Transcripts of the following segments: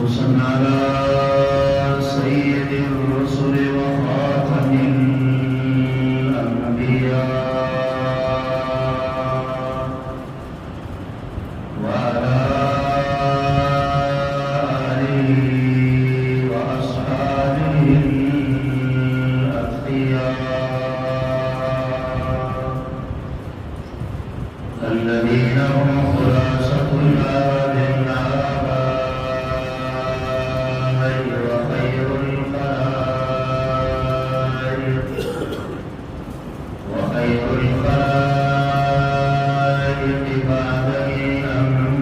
خصوصا على سيد الرسل وخاتم الأنبياء وعلى آله وأصحابه الأتقياء الذين هم خلاصة الآباء وخير الخلائق بعد الأنبياء.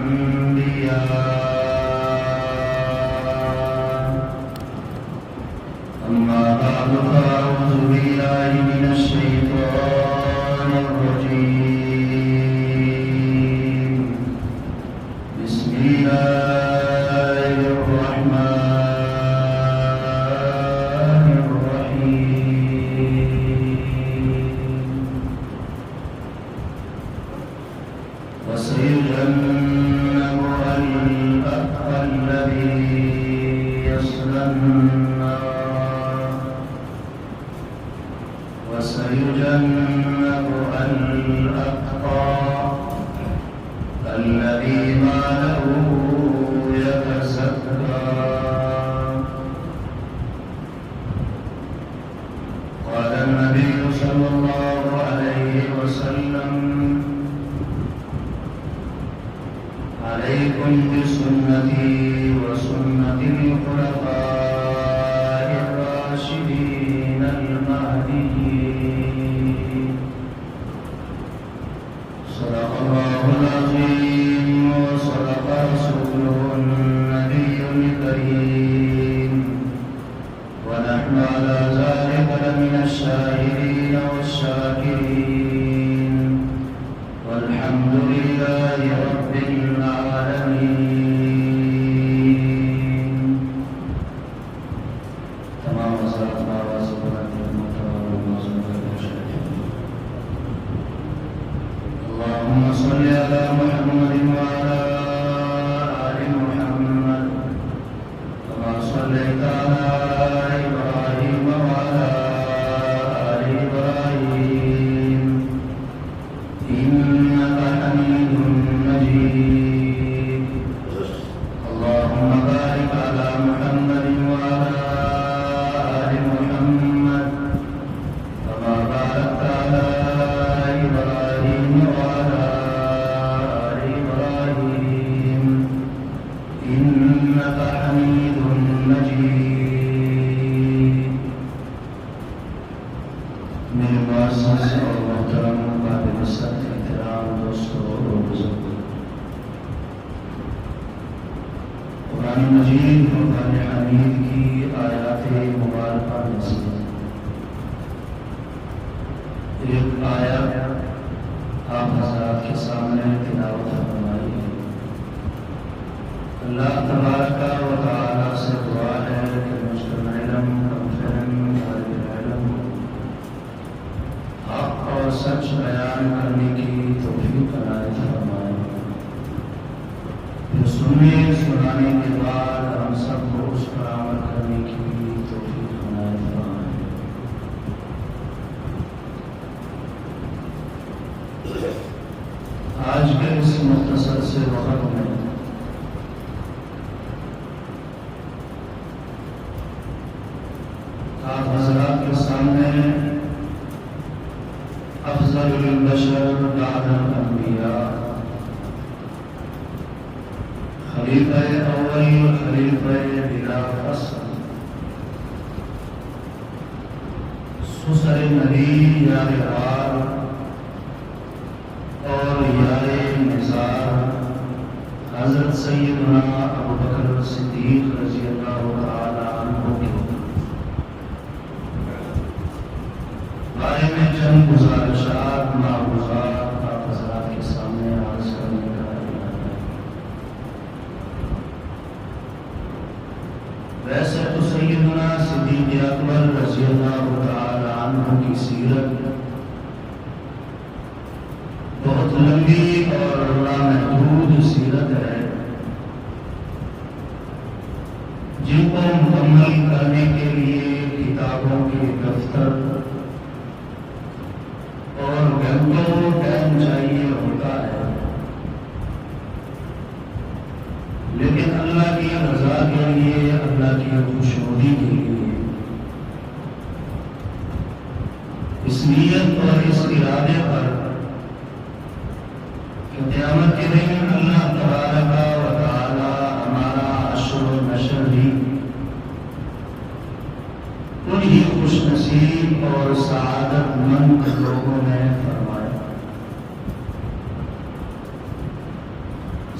أما بعد فأعوذ بالله من الشيطان الرجيم. بسم الله الرحمن الرحيم. وسيجنبها الأتقى الذي يصلى النار الذي ما له يتزكى. قال النبي صلى الله عليه وسلم: عليكم بسنتي وسنة الخلفاء الراشدين المهديين. صدق الله العظيم وصدق رسوله النبي الكريم، ونحن على ذلك لمن الشاهدين والشاكرين، والحمد لله رب العالمين. تمام وصلاة اللهم صل على محمد وعلى آل محمد كما صليت على إبراهيم وعلى آل إبراهيم إنك حميد مجيد. اللهم بارك على محمد وعلى آل محمد كما باركت على إبراهيم وعلى آل إبراهيم إنك حميد مجيد. میرے معزز اور محترم قابل عزت احترام دوستوں اور بزرگوں، قرآن مجید فرقان حمید کی آیات مبارکہ میں سے ایک آیت آپ حضرات کے سامنے تلاوت فرمائی ہے۔ اللہ تبارک و تعالی سے دعا ہے کہ مجھ کو علم، کم فہم، طالب علم حق اور سچ بیان کرنے کی توفیق عنایت فرمائے۔ پھر سنانے کے بعد ہم سب کو اس پر عمل کرنے کی توفیق عنایت فرمائے۔ آج کے اس مختصر سے وقت میں آپ حضرات کے سامنے افضل البشر بعد الانبیاء، خلیفہ اول، خلیفہ بلا فصل، سسر نبی یار غار اور یار نثار حضرت سیدنا ابوبکر صدیق رضی اللہ تعالی عنہ کے بارے میں چند گزارشات معروضات آپ حضرات کے سامنے عرض کرنے کا ارادہ ہے۔ ویسے تو سیدنا صدیق اکبر رضی اللہ تعالی عنہ کی سیرت بہت لمبی اور لامحدود سیرت ہے، مکمل کرنے کے لیے کتابوں کے دفتر اور گھنٹوں ٹائم چاہیے ہوتا ہے، لیکن اللہ کی رضا کے لیے، اللہ کی خوشنودی کے لیے اس نیت اور اس ارادے پر کہ قیامت کے دن اللہ تبارک و تعالی ہمارا حشر و نشر بھی انہی خوش نصیب اور سعادت مند لوگوں نے فرمایا۔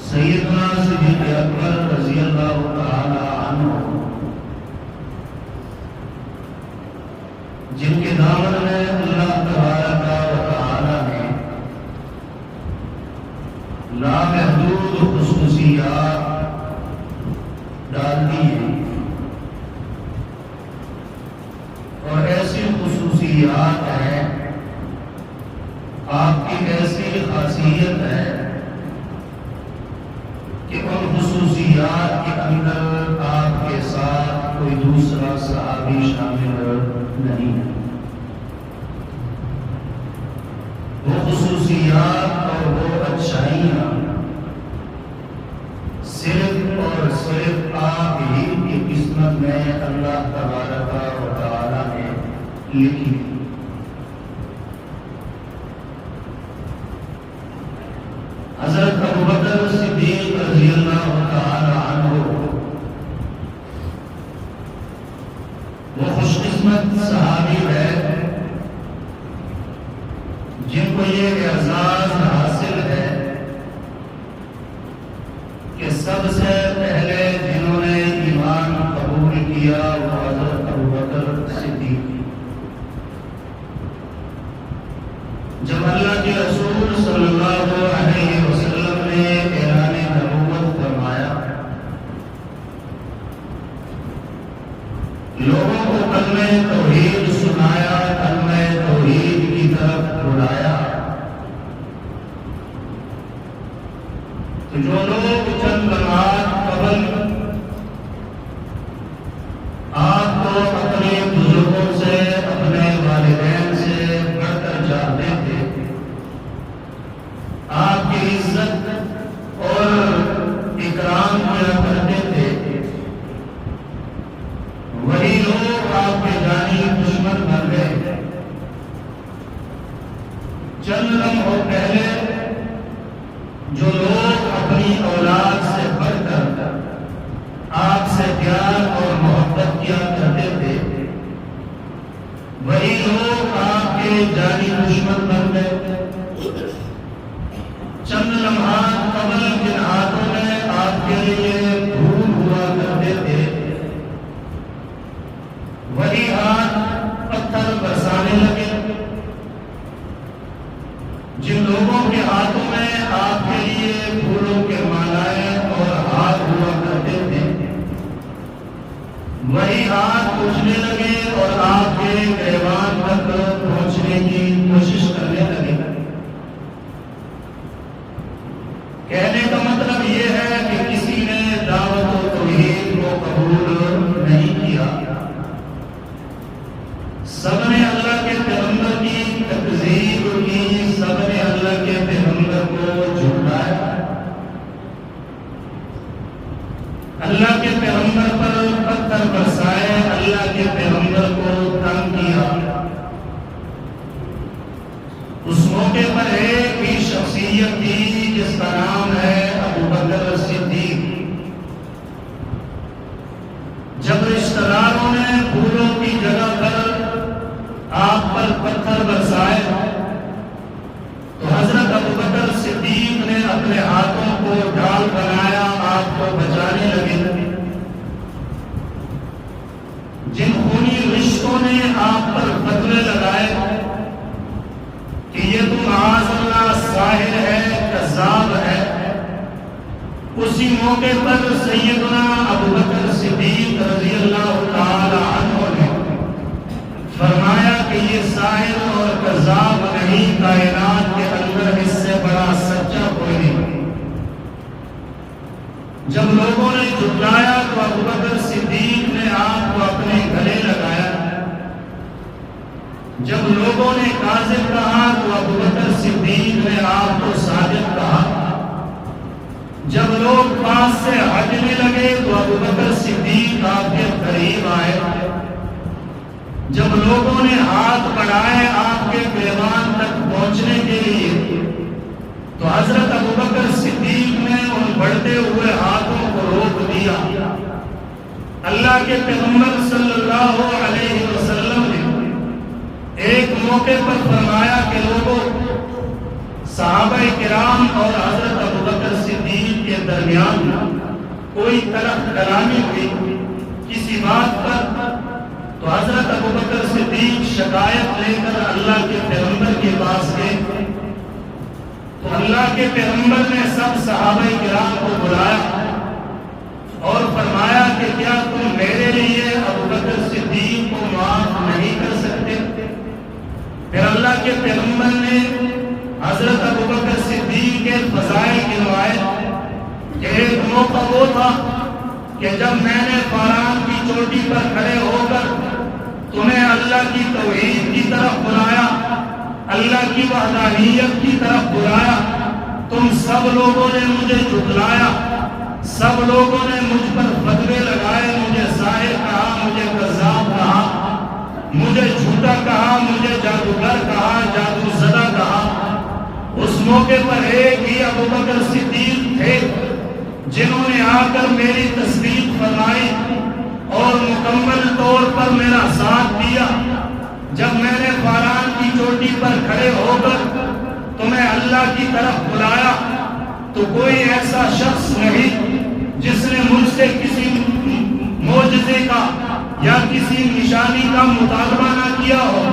سیدنا صدیق اکبر رضی اللہ تعالی عنہ، جن کے دامن میں اللہ تبارک و تعالی نے لامحدود خصوصیات ڈال دی ہیں، اور ایسی خصوصیات ہیں، آپ کی ایسی خاصیت ہے کہ ان خصوصیات کے اندر آپ کے ساتھ کوئی دوسرا صحابی شامل نہیں ہے۔ وہ خصوصیات اور وہ اچھائیاں صرف اور صرف آپ ہی کی قسمت میں اللہ تبارک و تعالی نے لکھی۔ حضرت ابوبکر صدیق رضی اللہ تعالی عنہ وہ خوش قسمت صحابی ہے جن کو یہ اعزاز حاصل ہے کہ سب سے پہلے جنہوں نے ایمان قبول کیا وہ حضرت ابوبکر صدیق۔ جب اللہ کے رسول صلی اللہ علیہ وسلم نے اعلان نبوت فرمایا، لوگوں کو کلمہ توحید سنایا، کلمہ توحید کی طرف بلایا، تو جو لوگ چند لمحات قبل آپ کو اپنے بزرگوں سے، اپنے والدین سے بڑھ کر جانتے تھے، آپ کی عزت اور اکرام کیا کرتے تھے، وہی لوگ آپ کے جانی دشمن بن گئے۔ چند لمحوں پہلے جو لوگ اپنی اولاد سے بڑھ کر آپ سے پیار اور محبت کیا کرتے تھے، وہی لوگ آپ کے جانی دشمن بن گئے۔ چند لمحات قبل جن ہاتھوں میں آپ کے لیے پھول ہوا کرتے تھے، وہی ہاتھ پتھر برسانے لگے۔ جن لوگوں کے ہاتھوں میں آپ کے لیے پھولوں کے مالائیں اور ہاتھ ہوا کرتے تھے، وہی ہاتھ پوچھنے لگے اور آپ کے ایوان تک پہنچنے کی کوشش کرنے لگے۔ کہنے کا مطلب یہ ہے کہ کسی نے دعوت و توحید کو قبول نہیں کیا، سب نے اللہ کے پیغمبر کی تکذیب کی، سب نے اللہ کے پیغمبر کو جھٹلایا، اللہ کے پیغمبر پر پتھر برسائے، اللہ کے پیغمبر کو تنگ کیا۔ اس موقع پر ایک ہی شخصیت تھی جس کا نام ہے ابوبکر صدیق۔ جب رشتہ داروں نے پھولوں کی جگہ پر آپ پر پتھر برسائے تو حضرت ابوبکر صدیق نے اپنے ہاتھوں کو ڈال بنایا، آپ کو بچانے لگے۔ جن خونی رشتوں نے آپ پر فتوے لگائے کہ یہ تو معاذ اللہ ساحر ہے، کذاب ہے، اسی موقع پر سیدنا ابوبکر صدیق رضی اللہ تعالی عنہ نے فرمایا کہ یہ ساحر اور کذاب نہیں، کائنات کے اندر اس سے بڑا سچا کوئی نہیں۔ جب لوگوں نے جھٹلایا تو ابوبکر صدیق نے آپ کو اپنے گلے لگایا، جب لوگوں نے کاذب کہا تو ابوبکر صدیق نے آپ کو صادق کہا، جب لوگ پاس سے ہٹنے لگے تو ابوبکر صدیق آپ کے قریب آئے، جب لوگوں نے ہاتھ بڑھائے آپ کے پیغام تک پہنچنے کے لیے تو حضرت ابوبکر صدیق نے ان بڑھتے ہوئے ہاتھوں کو روک دیا۔ اللہ کے پیغمبر صلی اللہ علیہ وسلم نے ایک موقع پر فرمایا کہ لوگوں، صحابہ کرام اور حضرت ابوبکر صدیق کے درمیان کوئی طرف کلامی ہوئی کسی بات پر، تو حضرت ابوبکر صدیق شکایت لے کر اللہ کے پیغمبر کے پاس گئے، تو اللہ کے پیغمبر نے سب صحابہ کرام کو بلایا اور فرمایا کہ کیا تم میرے لیے ابوبکر صدیق کو معاف نہیں کر سکتے؟ پھر اللہ کے پیغمبر نے حضرت ابوبکر صدیق کے فضائل گنوائے کہ ایک موقع وہ تھا کہ جب میں نے فاران کی چوٹی پر کھڑے ہو کر تمہیں اللہ کی توحید کی طرف بلایا، اللہ کی وحدانیت کی طرف بلایا، تم سب لوگوں نے مجھے جھٹلایا، سب لوگوں نے مجھ پر فتوے لگائے، مجھے ساحر کہا، مجھے کذاب کہا، مجھے جھوٹا کہا، مجھے جادوگر کہا، جادو زدہ کہا۔ اس موقع پر ایک ہی ابوبکر صدیق تھے جنہوں نے آ کر میری تصدیق فرمائی اور مکمل طور پر میرا ساتھ دیا۔ جب میں نے فاران کی چوٹی پر کھڑے ہو کر تمہیں اللہ کی طرف بلایا تو کوئی ایسا شخص نہیں جس نے مجھ سے کسی معجزے کا یا کسی نشانی کا مطالبہ نہ کیا ہو۔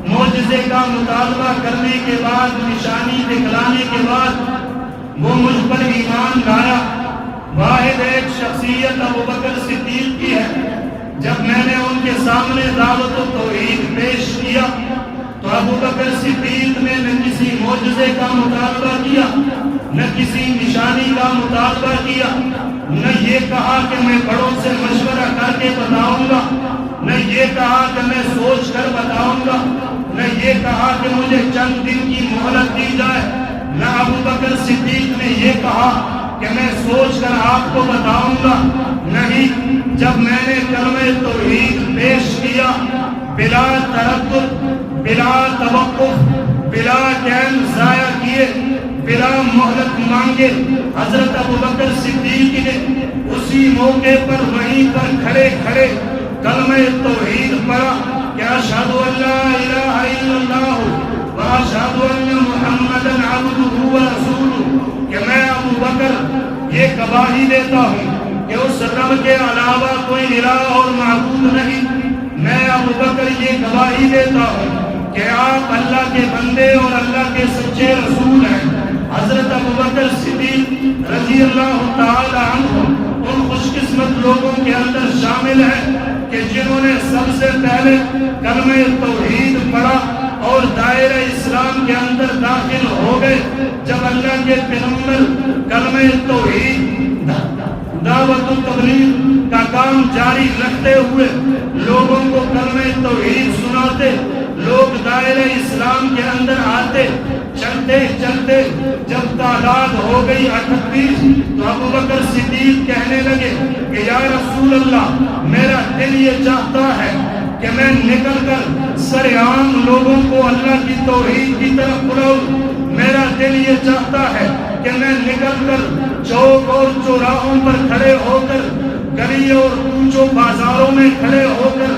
معجزے کا مطالبہ کرنے کے بعد، نشانی دکھلانے کے بعد وہ مجھ پر ایمان لایا۔ واحد ایک شخصیت ابوبکر صدیق کی ہے۔ جب میں نے ان کے سامنے دعوت و توحید پیش کیا تو ابوبکر صدیق نے نہ کسی معجزے کا مطالبہ کیا، نہ کسی نشانی کا مطالبہ کیا، نہ یہ کہا کہ میں بڑوں سے مشورہ کر کے بتاؤں گا، نہ یہ کہا کہ میں سوچ کر بتاؤں گا، نہ یہ کہا کہ مجھے چند دن کی مہلت دی جائے، نہ ابوبکر صدیق نے یہ کہا کہ میں سوچ کر آپ کو بتاؤں گا۔ نہیں، جب میں نے کلمہ توحید پیش کیا بلا تردد، بلا توقف، بلا ٹائم ضائع کیے، بلا مہلت مانگے، حضرت ابوبکر صدیق نے اسی موقع پر وہیں پر کھڑے کھڑے کلمہ توحید پڑھا کہ اشہد ان لا الہ الا اللہ و اشہد ان محمدا عبدہ و رسولہ، کہ میں ابوبکر یہ گواہی دیتا ہوں کہ اس رب کے علاوہ کوئی الہ اور معبود نہیں۔ میں ابوبکر یہ گواہی دیتا ہوں کہ آپ اللہ کے بندے اور اللہ کے سچے رسول ہیں۔ حضرت ابوبکر صدیق رضی اللہ تعالی عنہ ان خوش قسمت لوگوں کے اندر شامل ہیں کہ جنہوں نے سب سے پہلے کلمہ توحید پڑھا اور دائرہ اسلام کے اندر داخل ہو گئے۔ جب اللہ کے پیغمبر کلمہ توحید، دعوت و تبلیغ کا کام جاری رکھتے ہوئے لوگوں کو کلمہ توحید سناتے، لوگ دائرہ اسلام کے اندر آتے، چلتے چلتے جب تعداد ہو گئی 38 تو ابوبکر صدیق کہنے لگے کہ یا رسول اللہ، میرا دل یہ چاہتا ہے کہ میں نکل کر سرعام لوگوں کو اللہ کی توحید کی طرف بلاؤں۔ میرا دل یہ چاہتا ہے کہ میں نکل کر چوک اور چوراہوں پر کھڑے ہو کر، گلی اور کوچوں بازاروں میں کھڑے ہو کر،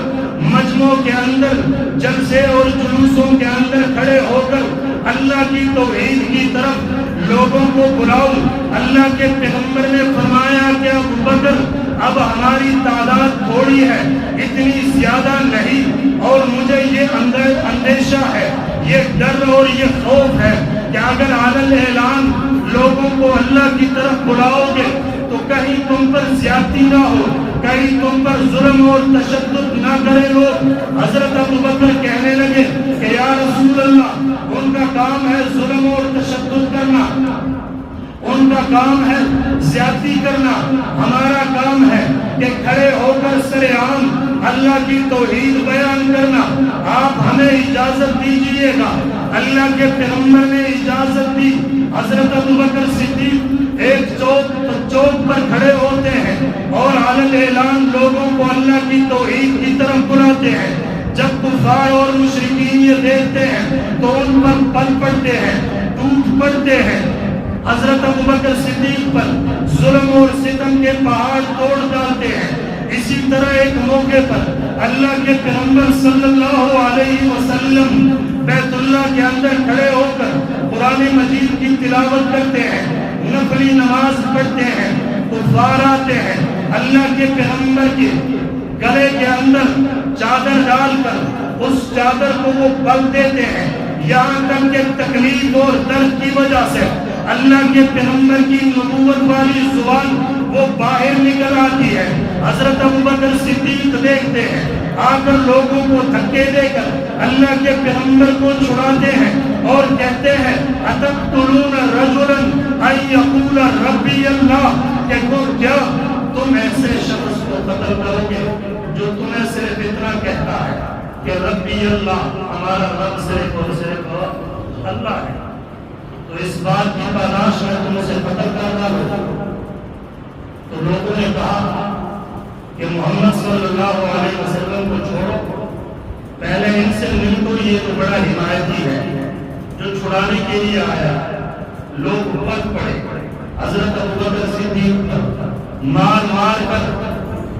مجمعوں کے اندر، جلسے اور جلوسوں کے اندر کھڑے ہو کر اللہ کی توحید کی طرف لوگوں کو بلاؤں۔ اللہ کے پیغمبر نے فرمایا کہ ابوبکر، اب ہماری تعداد تھوڑی ہے، اتنی زیادہ نہیں، اور مجھے یہ اندیشہ ہے، یہ ڈر اور یہ خوف ہے کہ اگر علی اعلان لوگوں کو اللہ کی طرف بلاؤ گے تو کہیں تم پر زیادتی نہ ہو، کہیں تم پر ظلم اور تشدد نہ کرے لوگ۔ حضرت ابوبکر کہنے لگے کہ یا رسول اللہ، ان کا کام ہے ظلم اور تشدد کرنا، ان کا کام ہے زیادتی کرنا، کہ کھڑے ہو کر سر عام اللہ کی توحید بیان کرنا آپ ہمیں اجازت دیجئے گا۔ اللہ کے پیغمبر نے اجازت دی۔ حضرت ابوبکر صدیق ایک چوک پر کھڑے ہوتے ہیں اور علن اعلان لوگوں کو اللہ کی توحید کی طرف بلاتے ہیں۔ جب کفار اور مشرکین یہ دیکھتے ہیں تو ان پر پل پڑتے ہیں، ٹوٹ پڑتے ہیں۔ حضرت ابوبکر صدیق پر ظلم اور ستم کے پہاڑ توڑ ڈالتے ہیں۔ اسی طرح ایک موقع پر اللہ کے پیغمبر صلی اللہ علیہ وسلم بیت اللہ کے اندر کھڑے ہو کر قرآن مجید کی تلاوت کرتے ہیں، نفلی نماز پڑھتے ہیں۔ کفار آتے ہیں، اللہ کے پیغمبر کے گلے کے اندر چادر ڈال کر اس چادر کو وہ پل دیتے ہیں، یہاں تک کہ تکلیف اور درد کی وجہ سے اللہ کے پیغمبر کی نبوت والی زبان وہ باہر نکل آتی ہے۔ حضرت ابوبکر صدیق دیکھتے ہیں، آ کر لوگوں کو دھکے دے کر اللہ کے پیغمبر کو چھڑاتے ہیں اور کہتے ہیں اتقتلون رجلا ان یقول ربی اللہ، کہ کیا تم ایسے شخص کو قتل کرو گے جو تمہیں صرف اتنا کہتا ہے کہ ربی اللہ، ہمارا رب صرف اور صرف اللہ ہے، تو اس بات کی تلاش میں تم اسے قتل کرنا ہو؟ تو لوگوں نے کہا کہ محمد صلی اللہ علیہ وسلم کو چھوڑو، پہلے ان سے مل تو یہ تو بڑا حمایتی ہے جو چھڑانے کے لیے آیا۔ لوگ پٹ پڑے، حضرت ابوبکر صدیق پر مار مار کر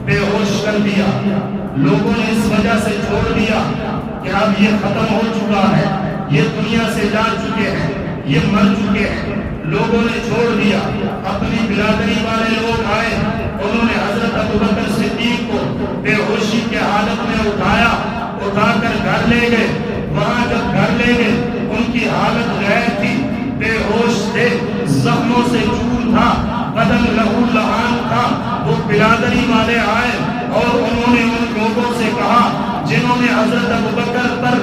بے ہوش کر دیا۔ لوگوں نے اس وجہ سے چھوڑ دیا کہ اب یہ ختم ہو چکا ہے، یہ دنیا سے جا چکے ہیں، یہ مر چکے ہیں۔ لوگوں نے چھوڑ دیا۔ اپنی برادری والے لوگ آئے، انہوں نے حضرت ابوبکر صدیق کو بے ہوشی کے حالت میں اٹھایا، اٹھا کر گھر لے گئے۔ وہاں جب گھر لے گئے ان کی حالت غیر تھی، بے ہوش تھے، زخموں سے چور تھا، بدن لہو لہان تھا۔ وہ برادری والے آئے اور انہوں نے ان لوگوں سے کہا جنہوں نے حضرت ابوبکر پر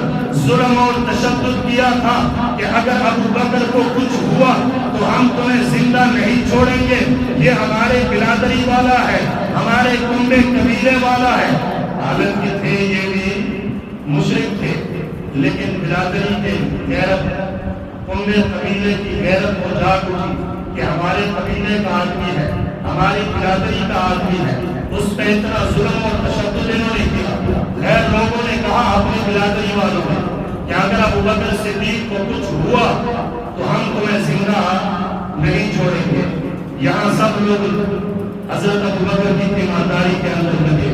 ظلم اور تشدد کیا تھا کہ اگر ابوبکر کو کچھ ہوا تو ہم تمہیں زندہ نہیں چھوڑیں گے، یہ ہمارے برادری والا ہے، ہمارے کنبے قبیلے والا ہے۔ حالت کے تھے یہ بھی مشرک تھے، لیکن برادری کے غیرت، کنبے قبیلے کی غیرت ہو جاگ اٹھی کہ ہمارے قبیلے کا آدمی ہے، ہماری برادری کا آدمی ہے، اس پہ اتنا ظلم اور تشدد انہوں نے کیا۔ خیر لوگوں نے کہا اپنی برادری والوں نے کہ اگر ابوبکر صدیق کو کچھ ہوا تو ہم تمہیں زندہ نہیں چھوڑیں گے۔ یہاں سب لوگ حضرت ابوبکر کی تیمارداری کے اندر لگے،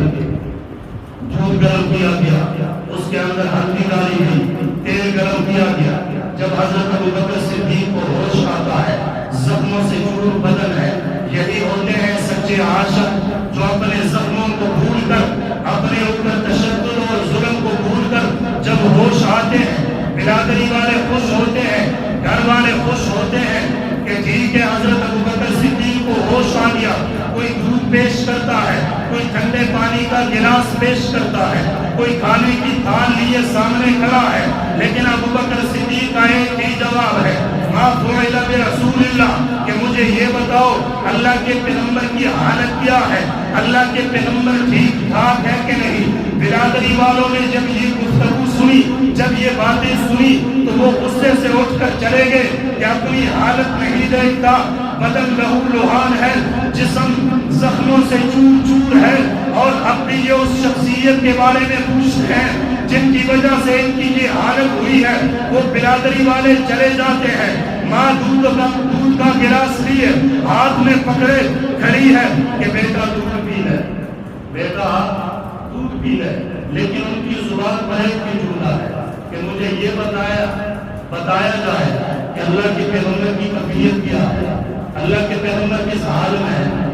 دودھ گرم کیا گیا، اس کے اندر ہلدی ڈالی گئی، تیل گرم کیا گیا۔ جب حضرت ابوبکر صدیق کو ہوش آتا ہے، زخموں سے چور بدن ہے، یہی ہوتے ہیں سچے عاشق جو اپنے زخموں کو بھول کر، اپنے اوپر تشدد اور ظلم کو بھول کر جب ہوش آتے ہیں، برادری والے خوش ہوتے ہیں، گھر والے خوش ہوتے ہیں کہ ٹھیک ہے حضرت ابوبکر صدیق کو ہوش آ گیا۔ کوئی دودھ پیش کرتا ہے، کوئی ٹھنڈے پانی کا گلاس پیش کرتا ہے، کوئی کھانے کی تھال لیے سامنے کھڑا ہے، لیکن ابوبکر صدیق کا ایک ہی جواب ہے ما فعل برسول اللہ، کہ مجھے یہ بتاؤ اللہ کے پیغمبر کی حالت کیا ہے، اللہ کے پیغمبر ٹھیک ٹھاک ہے کہ نہیں۔ برادری والوں نے جب یہ گفتگو سنی، جب یہ باتیں سنی تو وہ غصے سے اٹھ کر چلے گئے کہ اپنی حالت نہیں دیکھتا، بدن لہو لہان ہے، جسم زخموں سے چور چور ہے، اور اب بھی یہ اس شخصیت کے بارے میں پوچھتے ہیں جن کی وجہ سے ان کی یہ حالت ہوئی ہے۔ وہ برادری والے چلے جاتے ہیں، ماں دودھ کا گلاس لیے ہاتھ میں پکڑے کھڑی ہے کہ بیٹا دودھ پی لے، بیٹا دودھ پی لے، لیکن ان کی زبان پر ایک ہی جملہ ہے کہ مجھے یہ بتایا جائے کہ اللہ کے پیغمبر کی کیفیت کیا ہے، اللہ کے پیغمبر کس حال میں ہے۔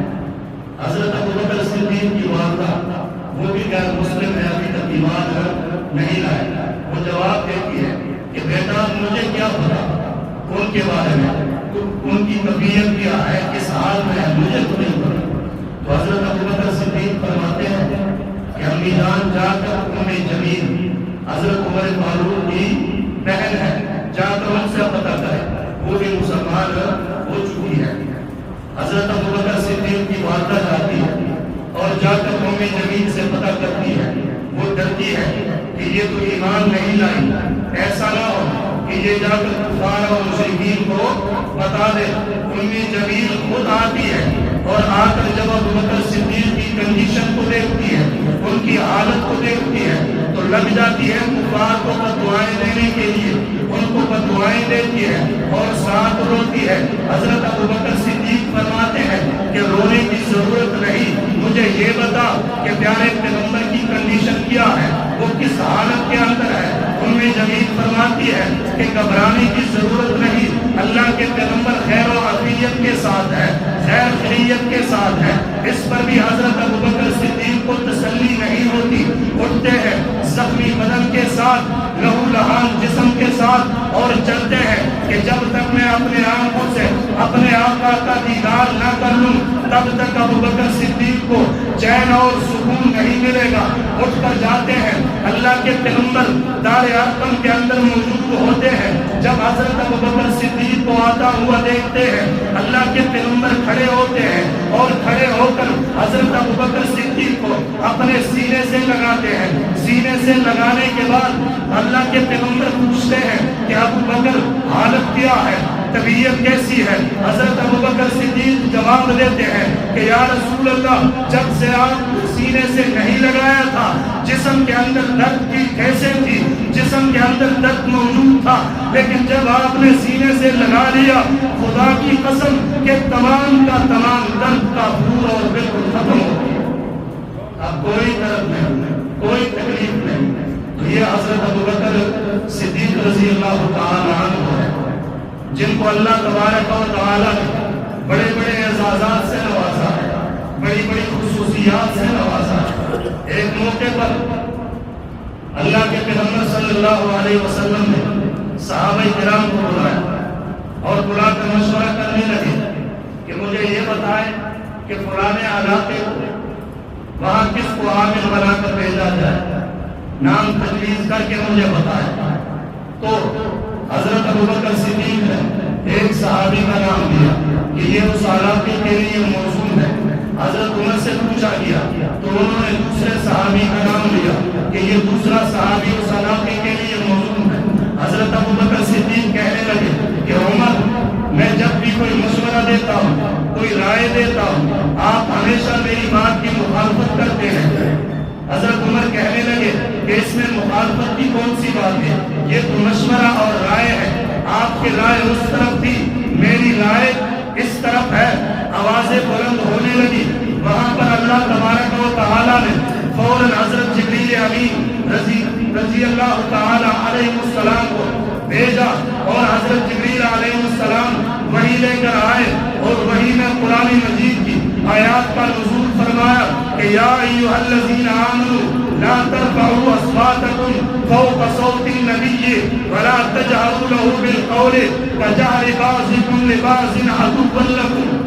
حضرت ابوبکر صدیق کی والدہ وہ بھی غیر مسلم ہے، ابھی تک ایمان نہیں لائے، وہ جواب دیتی ہے کہ بیٹا مجھے کیا پتا ان کے بارے میں، ان کی کیفیت کیا ہے، کس حال میں ہے، مجھے تو نہیں پتا۔ تو حضرت ابوبکر صدیق فرماتے ہیں کہ امی جان جا کر جمیل حضرت عمر فاروق کی بہن ہے، جا کر ان سے پتہ کرے، وہ بھی مسلمان ہو چکی ہے۔ حضرت ابوبکر صدیق کی والدہ جاتی ہے اور جا کر قوم جمیل سے پتہ کرتی ہے، وہ ڈرتی ہے کہ یہ تو ایمان نہیں لائی، ایسا نہ ہو کہ یہ جا کر کفار اور مشرکین کو بتا دے۔ قوم جمیل خود آتی ہے اور آ کر جب ابوبکر صدیق کی کنڈیشن کو دیکھتی ہے، ان کی حالت کو دیکھتی ہے، تو لگ جاتی ہے کفار کو بددعائیں دینے کے لیے، ان کو بددعائیں دیتی ہے اور ساتھ روتی ہے۔ حضرت ابوبکر صدیق فرماتے ہیں کہ رونے کی ضرورت نہیں، مجھے یہ بتا کہ پیارے پیغمبر کی کنڈیشن کیا ہے، وہ کس حالت کے اندر ہے۔ ام جمیل فرماتی ہے کہ گھبرانے کی ضرورت نہیں، اللہ کے پیغمبر خیر و عافیت کے ساتھ ہے، خیر خیریت کے ساتھ ہے۔ اس پر بھی حضرت ابوبکر صدیق کو تسلی نہیں ہوتی، اٹھتے ہیں زخمی بدن کے ساتھ، لہو لہان جسم کے ساتھ، اور چلتے ہیں کہ جب تک میں اپنے آنکھوں سے اپنے آقا کا دیدار نہ کر لوں تب تک ابوبکر صدیق کو چین اور سکون نہیں ملے گا۔ اٹھ کر جاتے ہیں، اللہ کے پیغمبر دار ارقم کے اندر موجود ہوتے ہیں۔ جب حضرت ابوبکر صدیق کو آتا ہوا دیکھتے ہیں، اللہ کے پیغمبر کھڑے ہوتے ہیں اور کھڑے ہو کر حضرت ابوبکر صدیق کو اپنے سینے سے لگاتے ہیں۔ سینے سے لگانے کے بعد اللہ کے پیغمبر پوچھتے ہیں کہ ابوبکر حالت کیا ہے، طبیعت کیسی ہے؟ حضرت ابوبکر صدیق جواب دیتے ہیں کہ یا رسول اللہ، جب سے آپ سینے سے نہیں لگایا تھا جسم کے اندر درد کی کیسے تھی، جسم کے اندر درد موجود تھا، لیکن جب آپ نے سینے سے لگا لیا خدا کی قسم کہ تمام کا تمام درد کا پھول اور بالکل ختم ہو گیا، اب کوئی درد نہیں، کوئی تکلیف نہیں۔ تو یہ حضرت ابوبکر صدیق رضی اللہ تعالی عنہ ہے جن کو اللہ تبارک و تعالی نے بڑے بڑے اعزازات سے نوازا ہے، بڑی بڑی خصوصیات سے نوازا ہے۔ ایک موقع پر اللہ کے پیغمبر صلی اللہ علیہ وسلم نے صحابہ کرام کو بلایا اور بلا کر مشورہ کرنے لگے کہ مجھے یہ بتائیں کہ فلانے علاقے کو وہاں کس کو عامل بنا کر بھیجا جائے، نام تجویز کر کے مجھے بتائیں۔ تو حضرت ابوبکر صدیق نے ایک صحابی کا نام دیا کہ یہ اس علاقے کے لیے موزون ہے۔ حضرت عمر سے پوچھا گیا تو انہوں نے دوسرے صحابی کا نام لیا کہ یہ دوسرا صحابی اس علاقے کے لیے موزون ہے۔ حضرت ابوبکر صدیق کہنے لگے کہ عمر، میں جب بھی کوئی مشورہ دیتا ہوں، کوئی رائے دیتا ہوں، آپ ہمیشہ میری بات کی مخالفت کرتے ہیں۔ حضرت عمر کہنے لگے کہ اس میں مخالفت کی کون سی بات ہے، یہ تو مشورہ اور رائے ہے، آپ کی رائے اس طرف تھی، میری رائے اس طرف ہے۔ آوازیں بلند ہونے لگی، وہاں پر اللہ تبارک و تعالی نے فوراً حضرت جبریل امین رضی اللہ تعالی علیہ السلام کو بھیجا اور حضرت جبریل علیہ السلام وحی لے کر آئے اور وحی میں قرآن مجید کی آیات کا نزول فرمایا کہ یا ایھا الذین آمنوا لا ترفعوا اصواتکم فوق صوت النبی ولا تجهروا له بالقول كجهر بعضکم لبعض عدوا لکم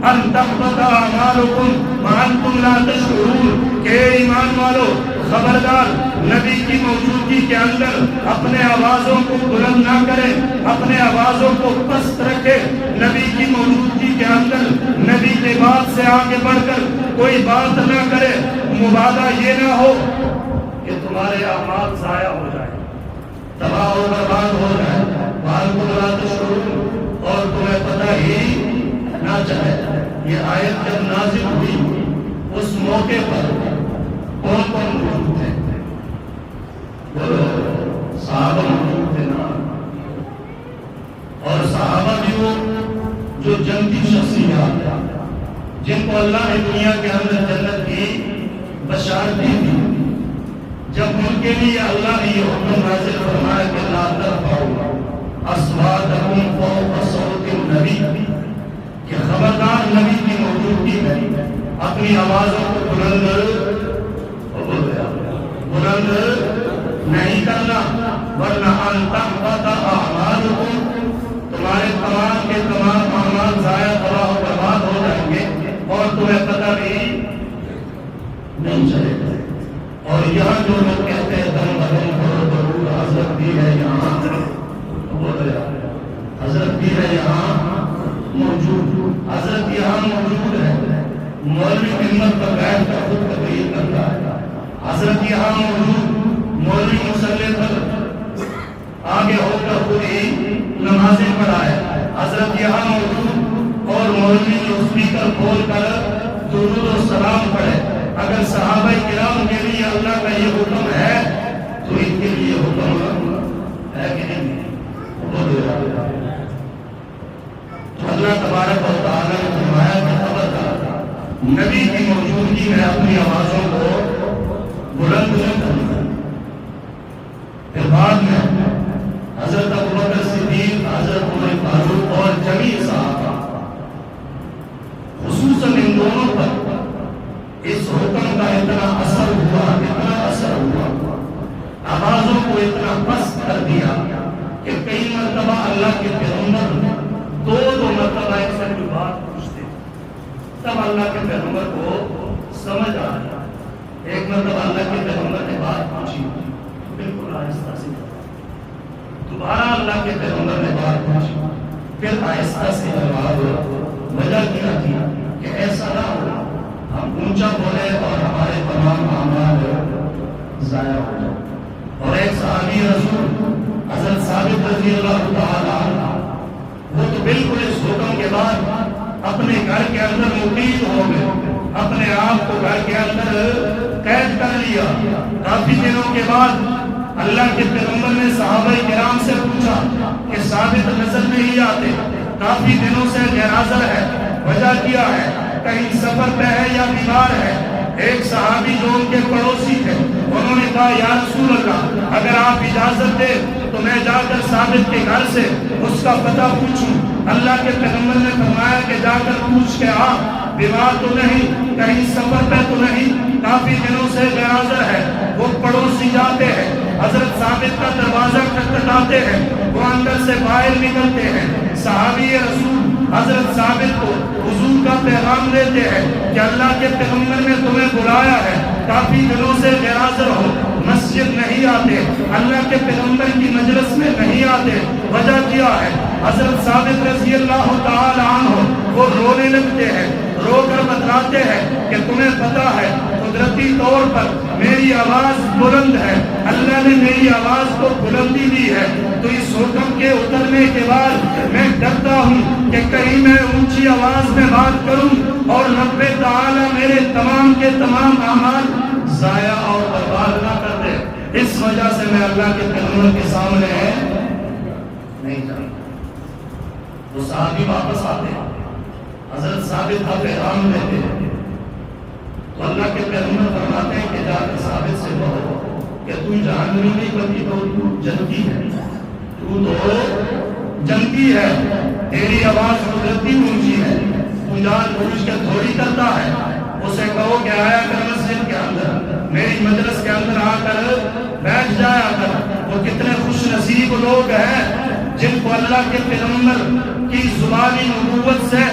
ان تحبط اعمالکم وانتم لا تشعرون۔ کہ ایمان والو، خبردار نبی کی موجودگی کے اندر اپنے آوازوں کو بلند نہ کرے، اپنے آوازوں کو پست رکھے۔ نبی کی موجودگی کے اندر نبی کے بات سے آگے بڑھ کر کوئی بات نہ کرے۔ مبالغہ یہ نہ ہو کہ تمہارے اعمال ضائع ہو جائے، تباہ و برباد ہو جائے، وانتم لا تشعرون، اور تمہیں پتہ ہی نہ چلے۔ یہ آیت جب نازل ہوئی اس موقع پر کون کون موجود تھے؟ بولو، صحابہ موجود تھے نا، اور صحابہ بھی وہ جو جنتی شخصیات جن کو اللہ نے دنیا کے اندر جنت کی بشارت دی تھی، جب ان کے لیے اللہ نے یہ حکم نازل فرمایا کہ لا ترفعوا اصواتکم فوق صوت النبی، کہ خبردار نبی کی موجودگی میں اپنی آوازوں کو بلند نہیں کرنا، ورنہ ان تحبط اعمالکم، تمہارے تمام کے تمام اعمال ضائع تباہ و برباد ہو جائیں گے اور تمہیں پتہ بھی نہیں چلے گا۔ اور یہاں جو لوگ کہتے ہیں دم بدم کرو ضرور، حضرت بھی ہے یہاں، حضرت بھی ہے یہاں موجود، حضرت یہاں موجود ہے، مولوی ممبر پر بیٹھ کر خود تقریر کرتا ہے، حضرت یہاں موجود مولوی مصلی پر آگے ہو کر خود ہی نمازیں پڑھائے، حضرت یہاں موجود اور مولوی اسپیکر کھول کر درود و سلام پڑھے۔ اگر صحابہ کرام کے لیے اللہ کا یہ حکم ہے تو ان کے لیے حکم ہے کہ نہیں؟ تو اللہ تبارک و تعالیٰ نے فرمایا کہ خبردار نبی کی موجودگی میں اپنی آوازوں کو بلند نہیں کرنا۔ پھر بعد میں حضرت ابوبکر صدیق، حضرت عمر فاروق اور جمیع صحابہ خصوصاً ان دونوں پر اس حکم کا اتنا اثر ہوا، آوازوں کو اتنا پست کر دیا کہ کئی مرتبہ اللہ کے پیغمبر دو مرتبہ ایک سے کوئی بات پوچھتے، تب اللہ کے پیغمبر کو سمجھ آ گیا۔ ایک مرتبہ اللہ کے پیغمبر نے بات پوچھی، بالکل آہستہ سے دوبارہ اللہ کے پیغمبر نے بات پوچھی، پھر آہستہ سے جواب وجہ کیا کہ ایسا نہ ہو ہم اونچا بولے اور ہمارے تمام اعمال ضائع ہو جائے۔ اور ایک صحابی رسول حضرت ثابت رضی اللہ تعالی عنہ، وہ تو بالکل اس حکم کے بعد اپنے گھر کے اندر مقیم ہو گئے، اپنے آپ کو گھر کے اندر قید کر لیا۔ کافی دنوں کے بعد اللہ کے پیغمبر نے صحابہ کرام سے پوچھا کہ ثابت نظر نہیں آتے، کافی دنوں سے غیر حاضر ہے، وجہ کیا ہے؟ کہیں سفر پہ ہے یا بیمار ہے؟ ایک صحابی جو ان کے پڑوسی تھے انہوں نے کہا یا رسول اللہ اگر آپ اجازت دے تو میں جا کر ثابت کے گھر سے اس کا پتہ پوچھوں۔ اللہ کے پیغمبر نے فرمایا کہ جا کر پوچھ کے آ، بیمار تو نہیں، کہیں سفر پہ تو نہیں، کافی دنوں سے غیر حاضر ہے۔ وہ پڑوسی جاتے ہیں، حضرت ثابت کا دروازہ کھٹکھٹاتے ہیں، وہ اندر سے باہر نکلتے ہیں، صحابی رسول حضرت ثابت کو حضور کا پیغام دیتے ہیں کہ اللہ کے پیغمبر نے تمہیں بلایا ہے، کافی دنوں سے غیر حاضر ہو، مسجد نہیں آتے، اللہ کے پیغمبر کی مجلس میں نہیں آتے، وجہ کیا ہے؟ حضرت ثابت رضی اللہ تعالی عنہ وہ رونے لگتے ہیں، رو کر بتلاتے ہیں کہ تمہیں پتہ ہے قدرتی طور پر میری آواز بلند ہے، اللہ نے میری آواز کو بلندی دی ہے، تو اس حکم کے اترنے کے بعد میں ڈرتا ہوں کہ کہیں میں اونچی آواز میں بات کروں اور رب تعالی میرے تمام کے تمام اعمال ضائع اور برباد نہ کر دے، اس وجہ سے میں اللہ کے پیغمبر کے سامنے نہیں جاتا۔ وہ صحابی واپس آتے ہیں، حضرت ثابت کا پیغام دیتے ہیں، تو اللہ کے پیغمبر فرماتے ہیں کہ جا کر ثابت سے کہو کہ تو جہنمی نہیں بلکہ تو جنتی ہے، تو جنتی ہے، تیری آواز قدرتی اونچی ہے، تو جان بوجھ کے تھوڑی کرتا ہے۔ اسے کہو کہ آیا کر مسجد کے اندر، میری مجلس کے اندر آ کر بیٹھ جایا کر۔ وہ کتنے خوش نصیب لوگ ہیں جن کو اللہ کے پیغمبر کی زبانی نبوت سے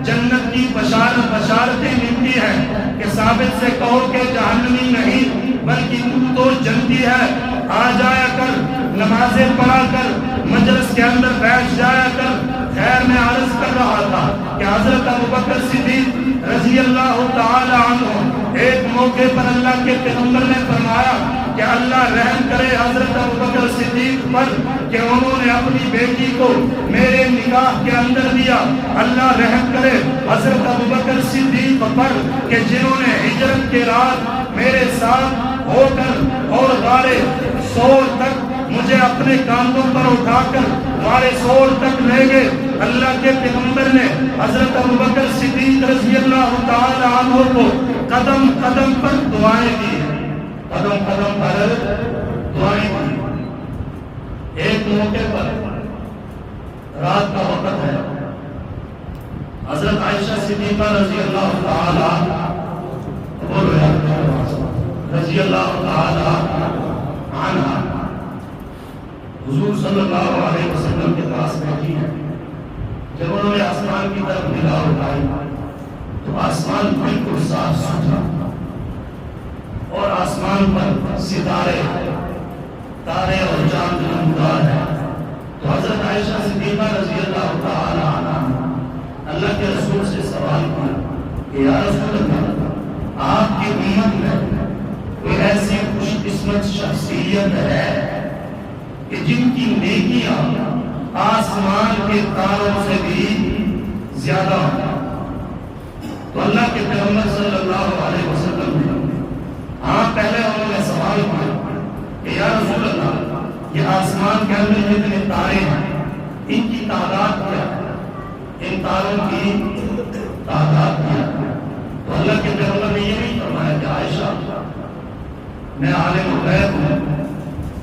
جنت کی بشارتیں ملتی ہیں کہ ثابت سے کہو کہ جہنمی نہیں بلکہ تو جنتی ہے، آ جایا کر، نمازیں پڑھا کر، مجلس کے اندر بیٹھ جایا کر۔ خیر میں عرض کر رہا تھا کہ حضرت ابوبکر صدیق رضی اللہ تعالی عنہ ایک موقع پر اللہ کے پیغمبر نے فرمایا کہ اللہ رحم کرے حضرت ابوبکر صدیق پر کہ انہوں نے اپنی بیٹی کو میرے نکاح کے اندر دیا، اللہ رحم کرے حضرت ابوبکر صدیق پر کہ جنہوں نے ہجرت کے رات میرے ساتھ ہو کر اور غارِ ثور تک مجھے اپنے کاندھوں پر اٹھا کر غارِ ثور تک لے گئے۔ اللہ کے پیغمبر نے حضرت ابوبکر صدیق رضی اللہ تعالی عنہ کو قدم قدم پر دعائیں دی، قدم قدم پر دعائیں دی۔ ایک موقع پر رات کا وقت ہے، حضرت عائشہ صدیقہ رضی اللہ تعالی عنہ حضور صلی اللہ علیہ وسلم کے پاس بیٹھی ہیں۔ جب انہوں نے آسمان کی طرف نگاہ اٹھائی تو آسمان بالکل صاف ستھرا اور آسمان پر ستارے، تارے اور چاند نمودار ہے۔ تو حضرت عائشہ صدیقہ رضی اللہ تعالی عنہ اللہ کے رسول سے سوال کیا کہ یا رسول اللہ آپ کی امت میں کوئی ایسی خوش قسمت شخصیت ہے کہ جن کی نیکیاں آسمان کے تاروں سے بھی زیادہ ہوں؟ تو اللہ کے پیغمبر صلی اللہ علیہ وسلم نے پہلے انہوں نے سوال کیا کہ یا رسول اللہ یہ آسمان کے اندر جتنے تارے ہیں ان کی تعداد کیا ہے؟ ان تاروں کی تعداد کیا ہے؟ تو اللہ کے پیغمبر نے یہ نہیں فرمایا کہ عائشہ میں عالم الغیب ہوں،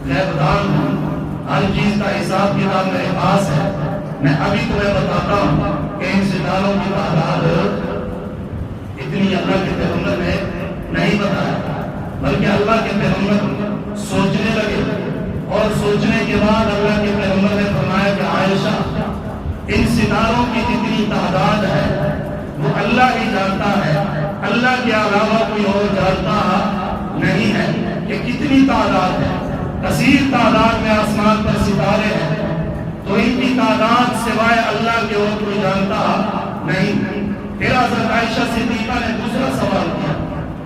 غیب دان ہوں، ہر چیز کا حساب کتاب میرے پاس ہے، میں ابھی تمہیں بتاتا ہوں کہ ان ستاروں کی تعداد اتنی اللہ کے پیغمبر نے نہیں بتایا، بلکہ اللہ کے پیغمبر سوچنے لگے اور سوچنے کے بعد اللہ کے پیغمبر نے فرمایا کہ عائشہ ان ستاروں کی جتنی تعداد ہے وہ اللہ ہی جانتا ہے، اللہ کے علاوہ کوئی اور جانتا نہیں ہے کہ کتنی تعداد ہے۔ کثیر تعداد میں آسمان پر ستارے ہیں تو ان کی تعداد سوائے اللہ کے اور کوئی جانتا نہیں۔ پھر حضرت عائشہ صدیقہ نے دوسرا سوال کیا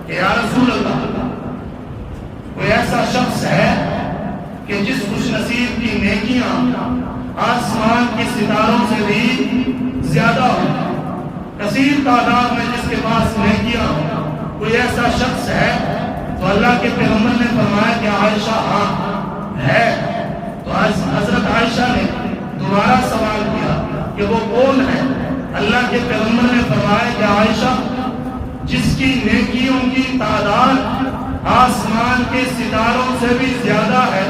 کہ یا رسول اللہ کوئی ایسا شخص ہے کہ جس خوش نصیب کی نیکیاں آسمان کے ستاروں سے بھی زیادہ ہوں، کثیر تعداد میں جس کے پاس نیکیاں ہوں، کوئی ایسا شخص ہے؟ تو اللہ کے پیغمبر نے فرمایا کہ عائشہ ہاں ہے۔ تو حضرت عائشہ نے دوبارہ سوال کیا کہ وہ کون ہے؟ اللہ کے پیغمبر نے فرمایا کہ عائشہ جس کی نیکیوں کی تعداد آسمان کے ستاروں سے بھی زیادہ ہے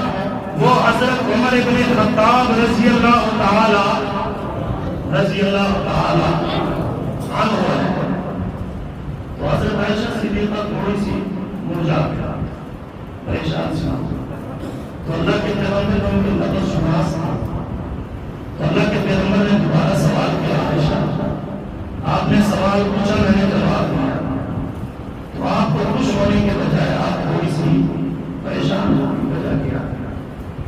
وہ حضرت عمر بن خطاب رضی اللہ تعالی عنہ ہے۔ تو حضرت عائشہ صدیقہ تھوڑی سی مرجھا گیا، پریشان سی، تو اللہ کے پیغمبر نے ان کو لفظ شناس تھا، تو اللہ کے پیغمبر نے دوبارہ سوال کیا عائشہ آپ نے سوال پوچھا، میں نے جواب دیا، تو آپ کو خوش ہونے کے بجائے آپ تھوڑی سی پریشان ہونے کی وجہ کیا؟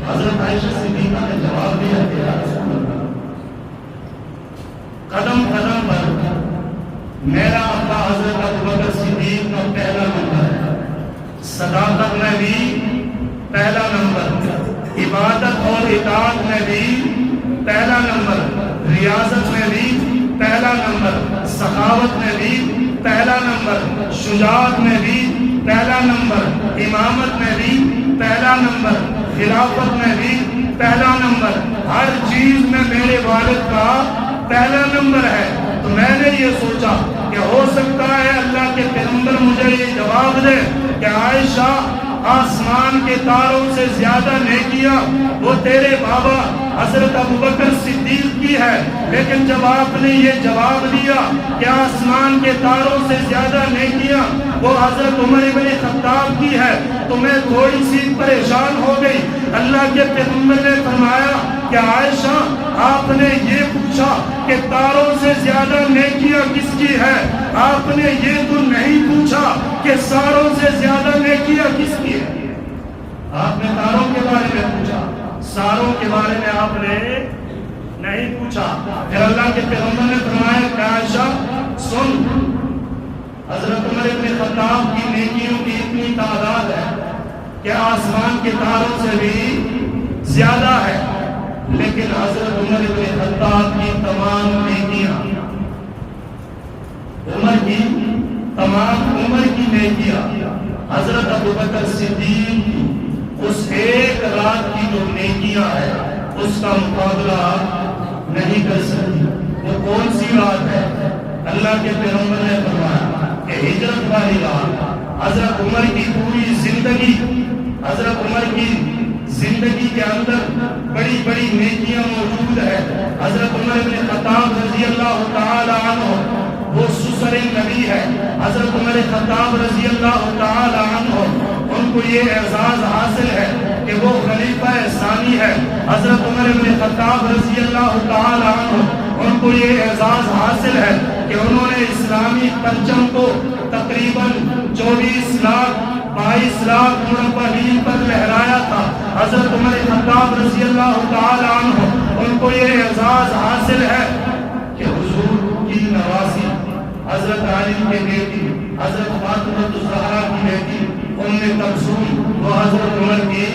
حضرت عائشہ صدیقہ نے جواب دیا کہ یا رسول اللہ قدم قدم پر میرا ابا حضرت ابوبکر صدیق کا پہلا نمبر ہے، صداقت میں بھی پہلا نمبر، عبادت اور اطاعت میں بھی پہلا نمبر، ریاضت میں بھی پہلا نمبر، سخاوت میں بھی پہلا نمبر، شجاعت میں بھی پہلا نمبر، امامت میں بھی پہلا نمبر، خلافت میں بھی پہلا نمبر، ہر چیز میں میرے والد کا پہلا نمبر ہے۔ تو میں نے یہ سوچا کہ ہو سکتا ہے اللہ کے پیغمبر مجھے یہ جواب دے کہ عائشہ آسمان کے تاروں سے زیادہ نیکیاں وہ تیرے بابا حضرت ابوبکر صدیق کی ہے، لیکن جب آپ نے یہ جواب دیا کہ آسمان کے تاروں سے زیادہ نیکیاں وہ حضرت عمر بن خطاب کی ہے تو میں تھوڑی سی پریشان ہو گئی۔ اللہ کے پیغمبر نے فرمایا کہ عائشہ آپ نے یہ پوچھا کہ تاروں سے زیادہ نیکیاں کس کی ہے، آپ نے یہ تو نہیں پوچھا کہ ساروں سے زیادہ نیکیاں کس کی ہے۔ آپ نے تاروں کے بارے میں پوچھا، ساروں کے بارے میں آپ نے نہیں پوچھا۔ پھر اللہ کے پیغمبر نے فرمایا کہ عائشہ سن، حضرت عمر بن خطاب کی نیکیوں کی اتنی تعداد ہے کہ آسمان کے تاروں سے بھی زیادہ ہے، لیکن حضرت عمر بن خطاب کی تمام نیکیاں، عمر کی نیکیاں حضرت ابوبکر صدیق کی اس ایک رات کی جو نیکیاں ہے اس کا مقابلہ نہیں کر سکتی۔ وہ کون سی رات ہے؟ اللہ کے پیغمبر نے فرمایا کہ ہجرت والی رات، حضرت عمر کی پوری زندگی، حضرت عمر کی زندگی کے اندر بڑی بڑی نیکیاں موجود ہے۔ حضرت عمر بن خطاب رضی اللہ تعالی عنہ وہ سسر نبی ہے، حضرت عمر خطاب رضی اللہ تعالی عنہ ان کو یہ اعزاز حاصل ہے کہ وہ خلیفہ ثانی ہے۔ حضرت عمر بن خطاب رضی اللہ تعالی عنہ ان کو یہ اعزاز حاصل ہے کہ انہوں نے اسلامی پرچم کو تقریباً 22 لاکھ مربعین پر لہرایا تھا۔ حضرت عمر خطاب رضی اللہ تعالی عنہ ان کو یہ اعزاز حاصل ہے کہ حضور کی نواسی حضرت علی کی بیٹی حضرت فاطمہ الزہرا کی بیٹی ام کلثوم وہ حضرت عمر کی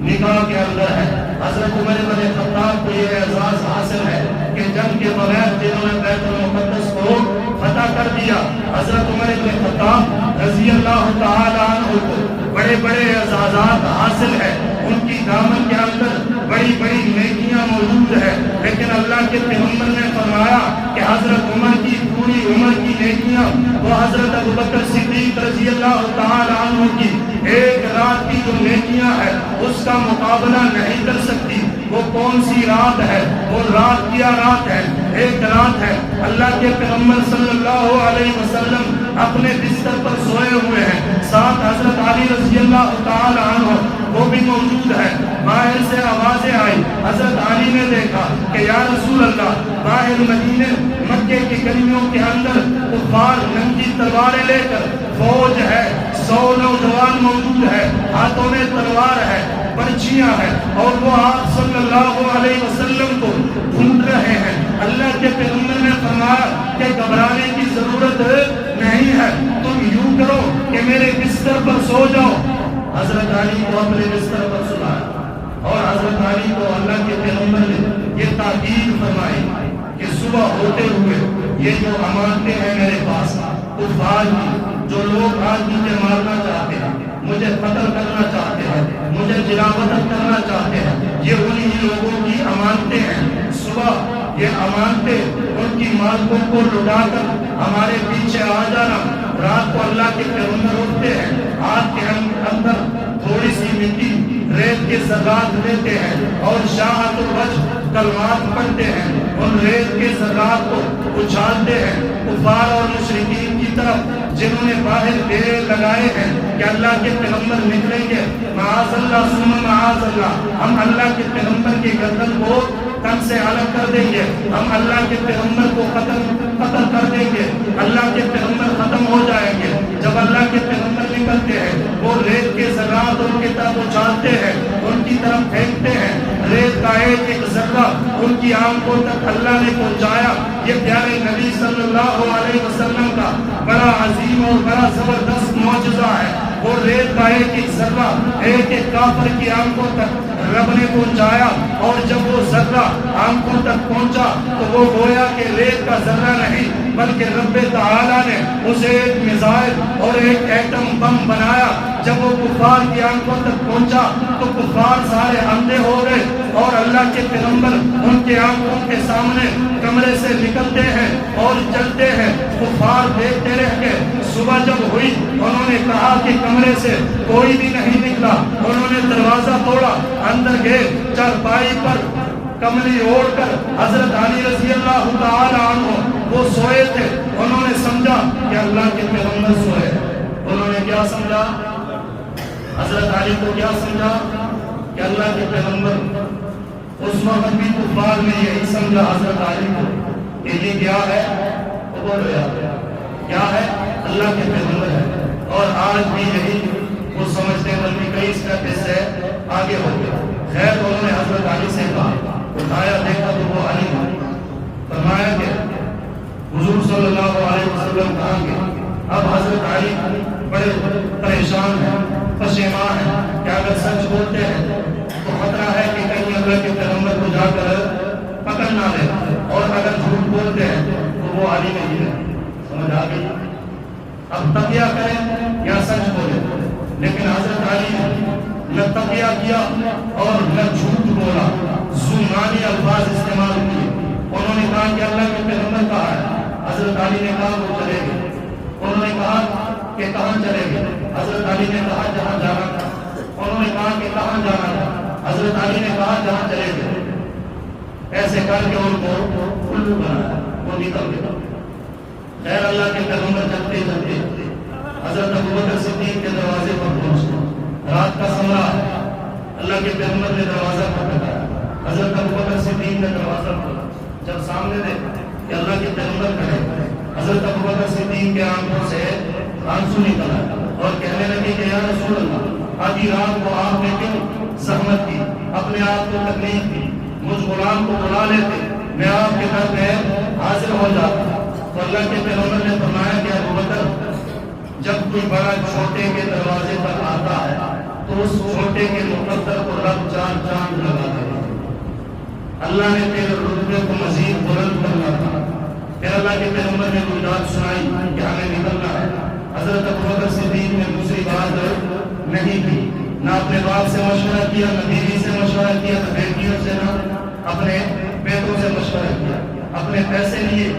نکاح کے اندر ہے. حضرت عمر بن خطاب کو یہ اعزاز حاصل ہے کہ جنگ کے بغیر جنہوں نے بیت المقدس کو فتح کر دیا. حضرت عمر بن خطاب رضی اللہ تعالی عنہ کو بڑے بڑے اعزازات حاصل ہے. ان کی دامن کے اندر بڑی بڑی نیکیاں موجود ہے. لیکن اللہ کے پیغمبر نے فرمایا کہ حضرت عمر کی پوری عمر کی نیکیاں وہ حضرت ابوبکر صدیق رضی اللہ تعالی عنہ کی ایک رات کی جو نیکیاں ہے اس کا مقابلہ نہیں کر سکتی. وہ کون سی رات ہے؟ وہ رات کیا رات ہے، ایک رات ہے. اللہ کے پیغمبر صلی اللہ علیہ وسلم اپنے بستر پر سوئے ہوئے ہیں، ساتھ حضرت علی رضی اللہ تعالی عنہ وہ بھی موجود ہے. باہر سے آوازیں آئی. حضرت علی نے دیکھا کہ یا رسول اللہ، باہر مدینے مکے کی گلیوں کے اندر کفار ننگی تلواریں لے کر فوج ہے، 100 نوجوان موجود ہے، ہاتھوں میں تلوار ہے، پرچیاں ہیں، اور وہ آپ صلی اللہ علیہ وسلم کو ڈھونڈ رہے ہیں. اللہ کے پیغمبر نے فرمایا کہ گھبرانے کی ضرورت نہیں ہے، تم یوں کرو کہ میرے بستر پر سو جاؤ. حضرت علی کو اپنے بستر پر سلایا اور حضرت علی کو اللہ کے پیغمبر نے یہ تاکید فرمائی کہ صبح ہوتے ہوئے یہ جو امانتیں ہیں میرے پاس، کفار کی جو لوگ آج مجھے مارنا چاہتے ہیں، مجھے قتل کرنا چاہتے ہیں، مجھے جلاوطن کرنا چاہتے ہیں، یہ انہی لوگوں کی امانتیں ہیں. صبح یہ امانتیں ان کی مالکوں کو لٹا کر ہمارے پیچھے آ جانا. رات کو اللہ کے پیغمبر اٹھتے ہیں، ہاتھ کے اندر تھوڑی سی مٹی ریت کے ذرات لیتے ہیں اور شاہت الوجہ کلمات پڑھتے ہیں. ان ریت کے ذرات کو اچھالتے ہیں کفار اور مشرکین کی طرف جنہوں نے باہر ڈیرے لگائے ہیں کہ اللہ کے پیغمبر نکلیں گے، معاذ اللہ ثم معاذ اللہ، ہم اللہ کے پیغمبر کی گردن کو تن سے الگ کر دیں گے، ہم اللہ کے پیغمبر کو قتل کر دیں گے، اللہ کے پیغمبر ختم ہو جائیں گے. جب اللہ کے پیغمبر نکلتے ہیں وہ ریت کے ذرات ان کی طرف اچھالتے ہیں، ان کی طرف پھینکتے ہیں. ریت کا ایک ایک ذرہ ان کی آنکھوں تک اللہ نے پہنچایا. یہ پیارے نبی صلی اللہ علیہ وسلم کا بڑا عظیم اور بڑا زبردست معجزہ ہے. وہ ریت کا ایک ایک ذرہ ایک ایک کافر کی آنکھوں تک رب نے پہنچایا، اور جب وہ ذرہ آنکھوں تک پہنچا تو وہ گویا کہ ریت کا ذرہ نہیں بلکہ رب تعالی نے اسے ایک میزائل اور ایک ایٹم بم بنایا. جب وہ کفار کی آنکھوں تک پہنچا تو کفار سارے اندھے ہو گئے اور اللہ کے پیغمبر ان کے آنکھوں کے سامنے کمرے سے نکلتے ہیں اور چلتے ہیں. کفار دیکھتے رہ گئے. صبح جب ہوئی انہوں نے کہا کہ کمرے سے کوئی بھی نہیں نکلا. انہوں نے دروازہ توڑا، اندر گئے، چارپائی پر کملی اوڑھ کر حضرت علی رضی اللہ تعالی عنہ وہ سوئے تھے. انہوں نے سمجھا کہ اللہ کے پیغمبر سوئے. انہوں نے کیا سمجھا؟ حضرت علی کو کیا سمجھا کہ اللہ کے پیغمبر اس وقت بھی کفار نے یہی سمجھا حضرت علی کو کہ یہ کیا ہے؟ کیا ہے؟ اللہ کے پیغمبر ہے. اور آج بھی یہی وہ سمجھتے ہیں، بلکہ کئی اسٹیپ اس سے آگے ہو گیا. خیر انہوں نے حضرت علی سے کہا، اٹھایا دیکھا تو وہ علی ہے. فرمایا کہ حضور صلی اللہ علیہ وسلم کہاں گے؟ اب حضرت علی بڑے پریشان ہیں، پشیمان ہیں کہ اگر سچ بولتے ہیں تو خطرہ ہے کہ کہیں اللہ کے پیغمبر کو جا کر پکڑ نہ لے، اور اگر جھوٹ بولتے ہیں تو وہ علی نہیں ہے. سمجھ آ گئی؟ اب تقیہ کریں یا سچ بولیں. لیکن حضرت علی نے نہ تقیہ کیا اور نہ جھوٹ بولا، ظلمانی الفاظ استعمال کیے. انہوں نے کہا کہ اللہ کے پیغمبر کہاں ہے؟ حضرت علی نے کہا وہ چلے گئے. انہوں نے کہا کہ کہاں چلے گئے؟ حضرت علی نے کہا جہاں جانا تھا. انہوں نے کہا کہ کہاں جانا تھا؟ حضرت علی نے کہا جہاں چلے گئے. ایسے کر کے ان کو الو بنایا، وہ نکل گئے. خیر اللہ کے پیغمبر چلتے چلتے حضرت ابوبکر صدیق کے دروازے پر پہنچے. رات کا سمرا ہے. اللہ کے پیغمبر نے دروازہ کھٹکھٹایا. حضرت ابوبکر صدیق نے دروازہ کھولا. جب سامنے دیکھا کہ اللہ کے پیغمبر کھڑے، حضرت ابوبکر صدیق کے آنکھوں سے آنسو نکل آئے اور کہنے لگے کہ یا رسول اللہ، آدھی رات کو آپ نے کیوں زحمت کی، اپنے آپ کو تکلیف دی؟ مجھ غلام کو بلا لیتے، میں آپ کے گھر میں حاضر ہو جاتا. تو اللہ کے پیغمبر نے فرمایا کہ ابو بکر جب کوئی بڑا چھوٹے کے دروازے پر آتا ہے تو اس چھوٹے کے مقدر کو رب چاند چاند لگا دیتا ہے۔ اللہ نے تیرے رتبے کو مزید بلند کرنا تھا۔ پھر اللہ کے پیغمبر نے کوئی بات سنائی کہ ہمیں نکلنا ہے۔ حضرت ابو بکر صدیق نے دوسری بات نہیں کی، نہ اپنے باپ سے مشورہ کیا، نہ بیوی سے مشورہ کیا، نہ بیٹیوں سے، نہ اپنے بیٹوں سے مشورہ کیا، اپنے پیسے لیے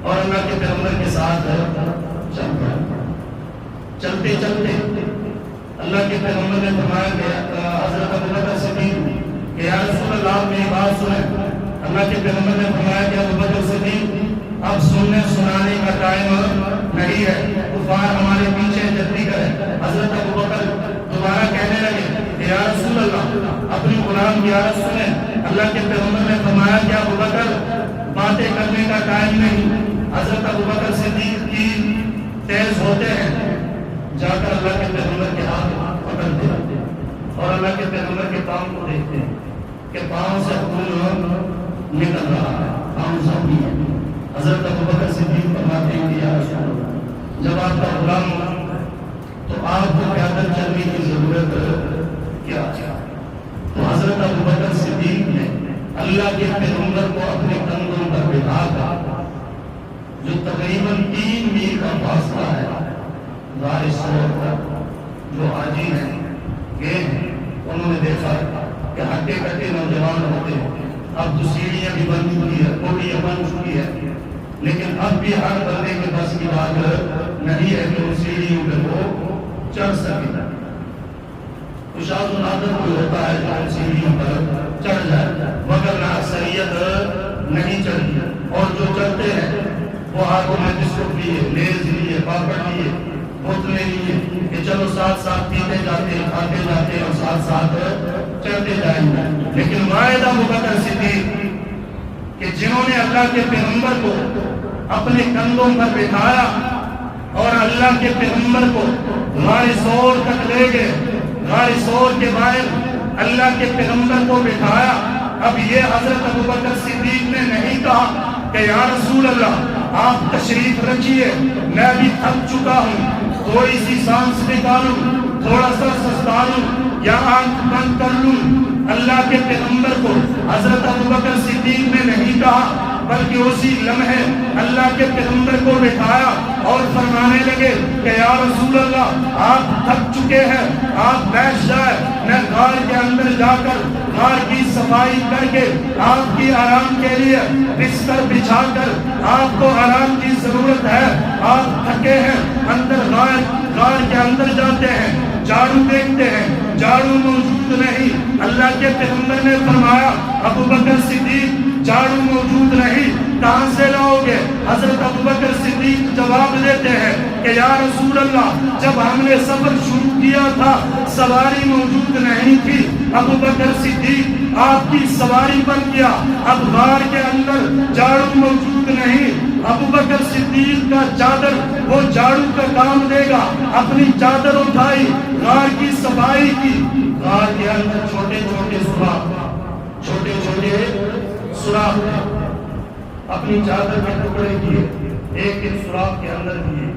اور اللہ کے پیغمبر کے ساتھ چل پڑا۔ چلتے چلتے اللہ کے پیغمبر نے فرمایا کہ حضرت ابو بکر صدیق کہ یا رسول اللہ آپ میری بات سنیں۔ اللہ کے پیغمبر نے فرمایا کہ ابو بکر صدیق اب سننے سنانے کا ٹائم نہیں ہے، کفار ہمارے پیچھے جلدی کرے۔ حضرت ابو بکر دوبارہ کہنے لگے کہ یا رسول اللہ اپنی غلام کی عرض سنیں۔ اللہ کے پیغمبر نے فرمایا کہ ابو بکر باتیں کرنے کا ٹائم نہیں۔ حضرت ابو بکر صدیق کی تیز ہوتے ہیں، جا کر اللہ کے پیغمبر کے ہاتھ پکڑتے ہیں اور اللہ کے پیغمبر کے پاؤں کو دیکھتے ہیں کہ پاؤں سے خون نکل رہا ہے، پاؤں زخمی ہے۔ حضرت ابو بکر صدیق فرماتے ہیں کہ یا رسول اللہ جب آپ کا غلام ہو تو آپ کو پیدل چلنے کی ضرورت کیا؟ تو حضرت ابو بکر صدیق نے اللہ کے پیغمبر کو اپنے کندھوں پر بٹھا کر جو تقریباً 3 میل کا فاصلہ ہے غار ثور پر جو حاجی ہیں گئے ہیں، انہوں نے دیکھا کہ ہٹے کٹے نوجوان ہوتے ہیں، اب تو سیڑھیاں بھی بن چکی ہے، پوڑیاں بن چکی ہے، لیکن اب بھی ہر بندے کے بس کی بات نہیں ہے کہ ان سیڑھیوں پہ وہ چڑھ سکے۔ خوشاد نادر کوئی ہوتا ہے جو ان سیڑھیوں پر چڑھ جائے، مگر نہ اکثریت نہیں چڑھی، اور جو چڑھتے ہیں وہ ہاتھوں میں بسکٹ لیے، لیز لیے، پاپڑ لیے، بوتلیں لیے کہ چلو ساتھ ساتھ پیتے جاتے ہیں، کھاتے جاتے ہیں اور ساتھ ساتھ چڑھتے جائیں گے۔ لیکن واحد ابو بکر صدیق کہ جنہوں نے اللہ کے پیغمبر کو اپنے کندھوں پر بٹھایا اور اللہ کے پیغمبر کو غار ثور تک لے گئے، غار ثور کے باہر اللہ کے پیغمبر کو بٹھایا۔ اب یہ حضرت ابو بکر صدیق نے نہیں کہا کہ یا رسول اللہ آپ تشریف رکھیے، میں بھی تھک چکا ہوں، تھوڑی سی سانس نکالوں، تھوڑا سا سستا لوں یا آنکھ بند کر لوں۔ اللہ کے پیغمبر کو حضرت ابو بکر صدیق نے نہیں کہا، بلکہ اسی لمحے اللہ کے پیغمبر کو بٹھایا اور فرمانے لگے کہ یا رسول اللہ آپ تھک چکے ہیں، آپ بیٹھ جائیں، میں غار کے اندر جا کر غار کی صفائی کر کے آپ کی آرام کے لیے بستر بچھا کر، آپ کو آرام کی ضرورت ہے، آپ تھکے ہیں، اندر غار کے اندر جاتے ہیں، جھاڑو دیکھتے ہیں، جھاڑو موجود نہیں۔ اللہ کے پیغمبر نے فرمایا ابو بکر صدیق جھاڑو موجود نہیں، کہاں سے لاؤ گے؟ حضرت ابو بکر صدیق جواب دیتے ہیں کہ یا رسول اللہ جب ہم نے سفر شروع کیا تھا سواری موجود نہیں تھی، ابو بکر صدیق آپ کی سواری بن گیا، اب غار کے اندر جھاڑو موجود نہیں۔ ابو بکر صدیق کا چادر وہ جھاڑو کا کام دے گا، اپنی چادر اٹھائی، غار کی صفائی کی، غار کے اندر چھوٹے چھوٹے سوراخ اپنی چادر کے ٹکڑے کیے، ایک ایک سوراخ کے اندر دیے،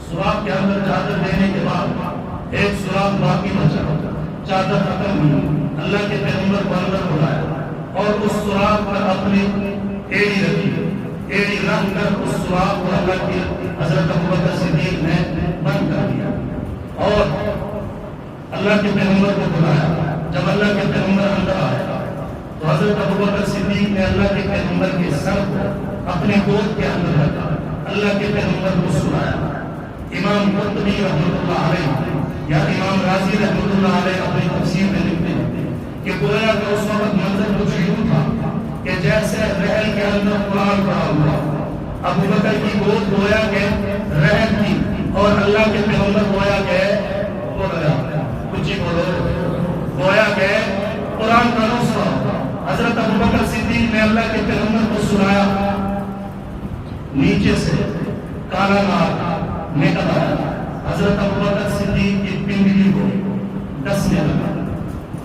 سوراخ کے اندر چادر دینے کے بعد ایک سوراخ باقی بچا، چادر ختم ہوئی۔ اللہ کے پیغمبر کو اندر بلایا اور اس سوراخ پر اپنی ایڑی رکھی، ایڑی رکھ کر اس سوراخ کو اللہ کی حضرت ابو بکر صدیق نے بند کر دیا اور اللہ کے پیغمبر کو بلایا۔ جب اللہ کے پیغمبر اندر آیا تو حضرت ابو بکر صدیق نے اللہ کے پیغمبر کے سر کو اپنے گود کے اندر رکھا، اللہ کے پیغمبر کو سنایا۔ امام قرطبی رحمۃ اللہ علیہ یا امام راضی رحمۃ اللہ علیہ اپنی تفسیر میں لکھتے ہیں کہ گویا کہ اس وقت منظر کچھ یوں تھا کہ جیسے رحل کے اندر قرآن پڑھا ہوا، ابو بکر کی گود گویا کہ رحل تھی اور اللہ کے پیغمبر گویا کہ کچھ ہی بولو گویا کہ قرآن کا نسخہ۔ حضرت ابو بکر صدیق نے اللہ کے پیغمبر کو سنایا، نیچے سے کالا نار نکل آیا، حضرت ابو بکر صدیق کی پنڈلی کو ڈسنے لگا۔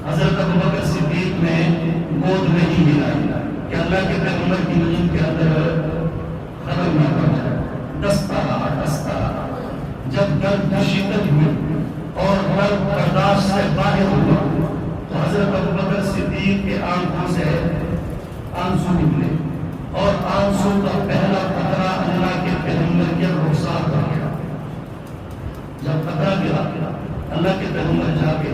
حضرت ابو بکر صدیق نے گود نہیں ہلائی کہ اللہ کے پیغمبر کی نیند کے اندر قدم نہ پڑ جائے. دستہ رہا. جب درد کی شدت ہوئی اور درد برداشت سے باہر ہوا تو حضرت ابوبکر صدیق کے آنکھوں سے آنسو نکلے اور آنسو کا پہلا قطرہ اللہ کے پیغمبر کے رخسار پر گیا. جب قطرہ گرا اللہ کے پیغمبر جا کے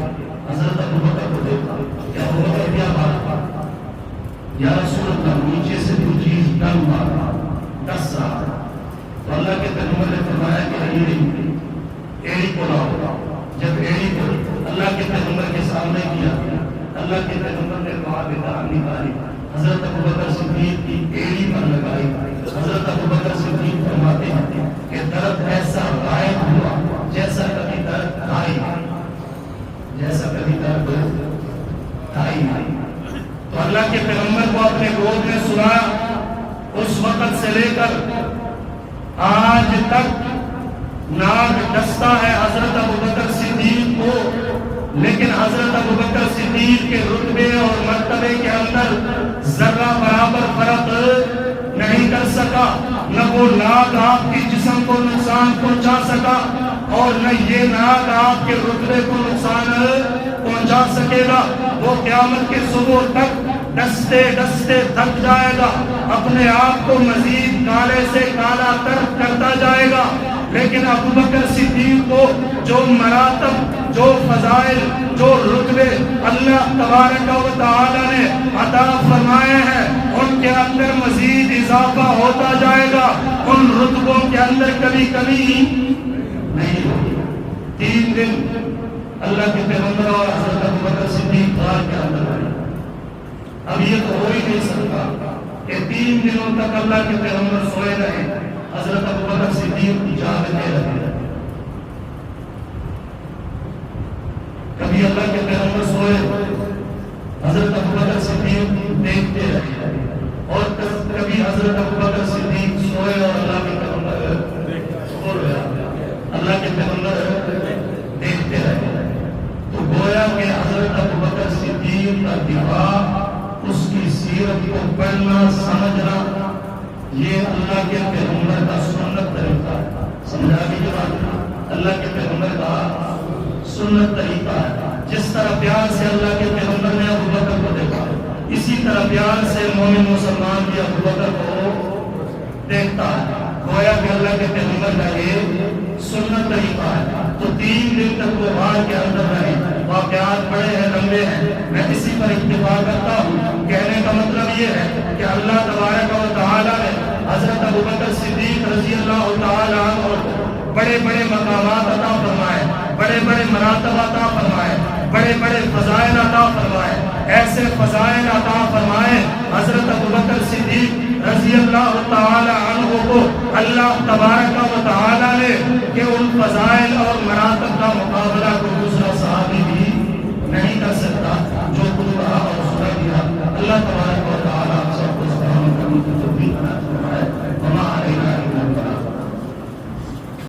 حضرت ابوبکر کو دیکھا کہ ابوبکر کیا بات؟ یا رسول اللہ نیچے سے کوئی چیز ڈنگ مارا ڈس رہا. تو اللہ کے پیغمبر نے فرمایا کہ ایڑی کو لاؤ. جب ایڑی کو اللہ کے پیغمبر کے سامنے کیا اللہ کے پیغمبر نے کہا کہ دان نکالی. حضرت ابوبکر صدیق کی ایڑی پر لگائی. حضرت ابوبکر صدیق فرماتے ہیں کہ درد ایسا غائب ہوا جیسا کبھی درد تھا ہی نہیں. تو اللہ کے پیغمبر کو اپنے گود میں سلایا. اس وقت سے لے کر آج تک ناگ ڈستا ہے حضرت ابوبکر صدیق کو, لیکن حضرت ابوبکر صدیق کے رتبے اور مرتبے کے اندر ذرہ برابر فرق نہیں کر سکا. نہ وہ ناگ آپ کی جسم کو نقصان پہنچا سکا اور نہ یہ ناگ آپ کے رتبے کو نقصان پہنچا سکے گا. وہ قیامت کے صبح تک ڈستے ڈستے تھک جائے گا, اپنے آپ کو مزید کالے سے کالا تر کرتا جائے گا. لیکن ابوبکر صدیق کو جو مراتب, جو فضائل, جو رتبے اللہ تبارک و تعالی نے عطا فرمائے ہیں ان کے اندر مزید اضافہ ہوتا جائے گا. ان رتبوں کے اندر کبھی کمی نہیں ہوگی. 3 دن اللہ کے پیغمبر اور حضرت ابوبکر صدیق غار کے اندر رہے. اب یہ تو ہو ہی نہیں سکتا کہ 3 دنوں تک اللہ کے پیغمبر سوئے رہے, حضرت ابوبکر صدیق جاگتے رہے. کبھی اللہ کے پیغمبر سوئے حضرت ابوبکر صدیق دیکھتے رہے اور کبھی حضرت ابوبکر صدیق سوئے اور اللہ کے پیغمبر سو رہے, اللہ کے پیغمبر دیکھتے رہے. تو گویا کہ حضرت ابوبکر صدیق کا دفاع, اس کی سیرت کو پڑھنا سمجھنا, یہ اللہ کے پیغمبر کا سنت طریقہ ہے. سمجھا دیجیے بات, اللہ کے پیغمبر کا سنت طریقہ ہے. جس طرح پیار سے اللہ کے پیغمبر نے ابوبکر کو دیکھا, اسی طرح پیار سے مومن مسلمان بھی ابوبکر کو دیکھتا ہے. گویا کہ اللہ کے پیغمبر کا یہ سنت طریقہ ہے. تو 3 دن تک وہ غار کے اندر رہے. واقعات بڑے ہیں, لمبے ہیں, میں اسی پر اکتفا کرتا ہوں. کہنے کا مطلب یہ ہے کہ اللہ تبارک و تعالی نے حضرت ابوبکر صدیق رضی اللہ تعالی عنہ بڑے بڑے مقامات عطا فرمائے, بڑے بڑے مراتب عطا فرمائے, بڑے بڑے فضائل عطا فرمائے. ایسے فضائل عطا فرمائے حضرت ابوبکر صدیق رضی اللہ تعالی عنہ کو اللہ تبارک و تعالی نے کہ ان فضائل اور مراتب کا مقابلہ کو